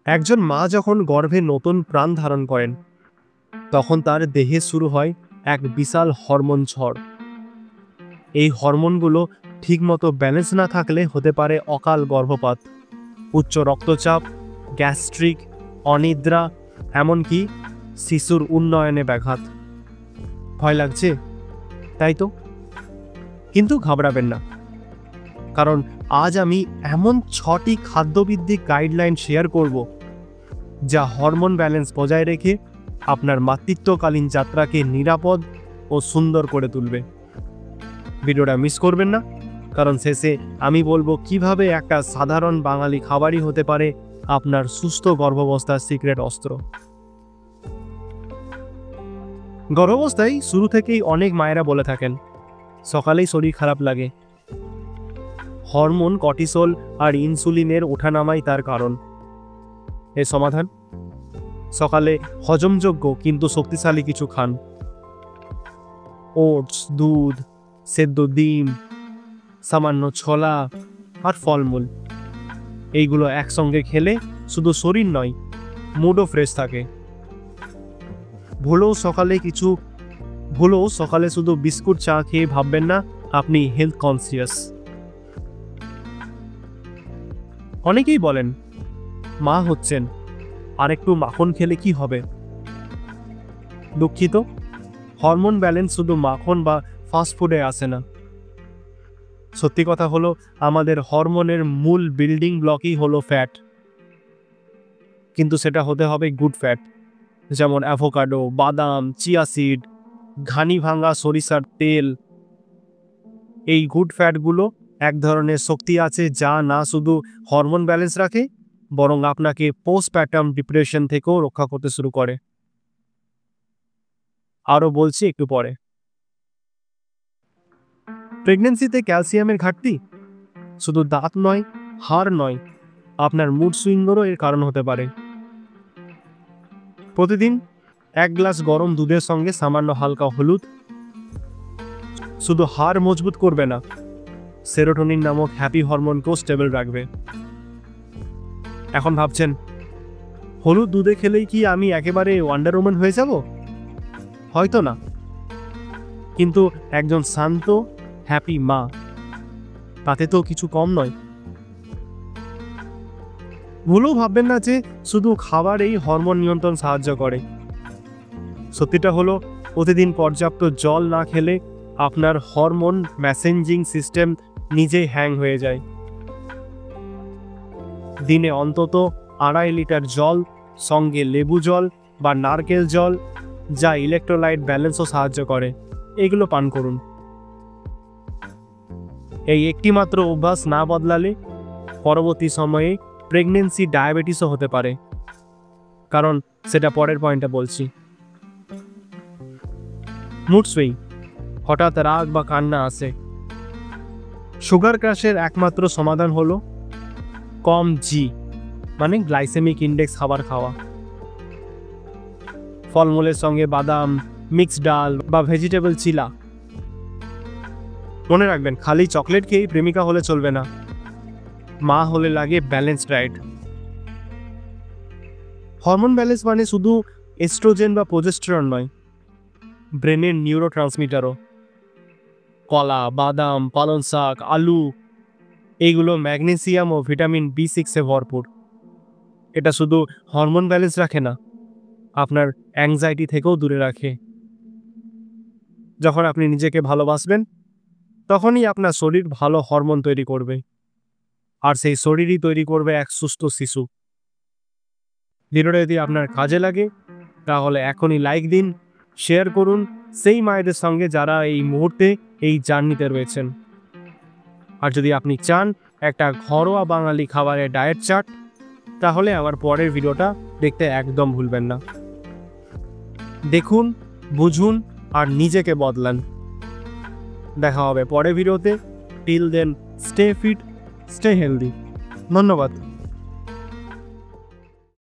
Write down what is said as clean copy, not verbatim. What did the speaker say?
একজন মা যখন গর্ভে নতুন প্রাণ ধারণ করেন তখন তার দেহে শুরু হয় এক বিশাল হরমোন ঝড়। এই হরমোনগুলো ঠিকমতো ব্যালেন্স না থাকলে হতে পারে অকাল গর্ভপাত, উচ্চ রক্তচাপ, গ্যাস্ট্রিক, অনিদ্রা, এমনকি শিশুর উন্নয়নে ব্যাঘাত। ভয় লাগছে, তাই তো? কিন্তু ঘাবড়াবেন না, কারণ আজ আমি এমন 6টি খাদ্যভিত্তিক গাইডলাইন শেয়ার করব যা হরমোন ব্যালেন্স বজায় রেখে আপনার মাতৃত্বকালীন যাত্রাকে নিরাপদ ও সুন্দর করে তুলবে। ভিডিওটা মিস করবেন না, কারণ শেষে আমি বলবো কিভাবে একটা সাধারণ বাঙালি খাবারই হতে পারে আপনার সুস্থ গর্ভাবস্থার সিক্রেট অস্ত্র। গর্ভাবস্থায় শুরু থেকেই অনেক মায়েরা বলে থাকেন সকালেই শরীর খারাপ লাগে। হরমোন কর্টিসল আর ইনসুলিনের ওঠানামাই তার কারণ। এর সমাধান? সকালে হজমযোগ্য কিন্তু শক্তিশালী কিছু খান। ওটস, দুধ, সেদ্ধ ডিম, সামান্য ছোলা আর ফলমূল। এইগুলো একসঙ্গে খেলে শুধু শরীর নয়, মুডও ফ্রেশ থাকে। ভুলেও সকালে শুধু বিস্কুট চা খেয়ে ভাববেন না আপনি হেলথ কনসিয়াস। অনেকেই বলেন মা হচ্ছেন, আর একটু মাখন খেলে কি হবে? দুঃখিত, হরমোন ব্যালেন্স শুধু মাখন বা ফাস্টফুডে আসে না। সত্যি কথা হলো আমাদের হরমোনের মূল বিল্ডিং ব্লকই হলো ফ্যাট, কিন্তু সেটা হতে হবে গুড ফ্যাট, যেমন অ্যাভোকাডো, বাদাম, চিয়া সিড, ঘানি ভাঙা সরিষার তেল। এই গুড ফ্যাটগুলো এক ধরনের শক্তি আছে যা না শুধু হরমোন ব্যালেন্স রাখে, বরং আপনাকে পোস্টপার্টাম ডিপ্রেশন থেকেও রক্ষা করতে শুরু করে। আরও বলছি একটু পরে। প্রেগন্যান্সিতে ক্যালসিয়ামের ঘাটতি শুধু দাঁত নয়, হাড় নয়, আপনার মুড সুইঙ্গেরও এর কারণ হতে পারে। প্রতিদিন 1 গ্লাস গরম দুধের সঙ্গে সামান্য হালকা হলুদ শুধু হাড় মজবুত করবে না, সেরোটোনিন নামক হ্যাপি হরমোনকেও স্টেবল রাখবে। এখন ভাবছেন হলুদ দুধে খেলেই কি আমি একেবারে ওয়ান্ডার ওম্যান হয়ে যাব? হয়তো না, কিন্তু একজন শান্ত হ্যাপি মা তাতে তো কিছু কম নয়। ভুলেও ভাববেন না যে শুধু খাবার এই হরমোন নিয়ন্ত্রণ সাহায্য করে। সত্যিটা হলো প্রতিদিন পর্যাপ্ত জল না খেলে আপনার হরমোন মেসেঞ্জিং সিস্টেম নিজেই হ্যাং হয়ে যায়। দিনে অন্তত 2.5 লিটার জল, সঙ্গে লেবু জল বা নারকেল জল, যা ইলেকট্রোলাইট ব্যালেন্সও সাহায্য করে, এগুলো পান করুন। এই একটি মাত্র অভ্যাস না বদলালে পরবর্তী সময়ে প্রেগন্যান্সি ডায়াবেটিসও হতে পারে, কারণ সেটা পরের পয়েন্টে বলছি। মুড সুইং, হঠাৎ রাগ বা কান্না আসে। সুগার ক্রাশের একমাত্র সমাধান হলো কম জি মানে গ্লাইসেমিক ইন্ডেক্স খাবার খাওয়া। ফলমূলের সঙ্গে বাদাম, মিক্সড ডাল বা ভেজিটেবল চিলা। মনে রাখবেন, খালি চকলেট খেয়েই প্রেমিকা হলে চলবে না, মা হলে লাগে ব্যালেন্সড ডায়েট। হরমোন ব্যালেন্স মানে শুধু এস্ট্রোজেন বা প্রোজেস্টেরন নয়, ব্রেনের নিউরো ট্রান্সমিটারও। কলা, বাদাম, পালং শাক, আলু, এইগুলো ম্যাগনেসিয়াম ও ভিটামিন B6-এ ভরপুর। এটা শুধু হরমোন ব্যালেন্স রাখে না, আপনার অ্যাংজাইটি থেকেও দূরে রাখে। যখন আপনি নিজেকে ভালোবাসবেন তখনই আপনার শরীর ভালো হরমোন তৈরি করবে, আর সেই শরীরই তৈরি করবে এক সুস্থ শিশু। ভিডিওটা যদি আপনার কাজে লাগে তাহলে এখনই লাইক দিন, শেয়ার করুন সেই মায়েদের সঙ্গে যারা এই মুহূর্তে এই জার্নিতে রয়েছেন। আর যদি আপনি চান একটা ঘরোয়া বাঙালি খাবারের ডায়েট চার্ট, তাহলে আমার পরের ভিডিওটা দেখতে একদম ভুলবেন না। দেখুন, বুঝুন আর নিজেকে বদলান। দেখা হবে পরের ভিডিওতে। Till then, stay fit, stay healthy. ধন্যবাদ।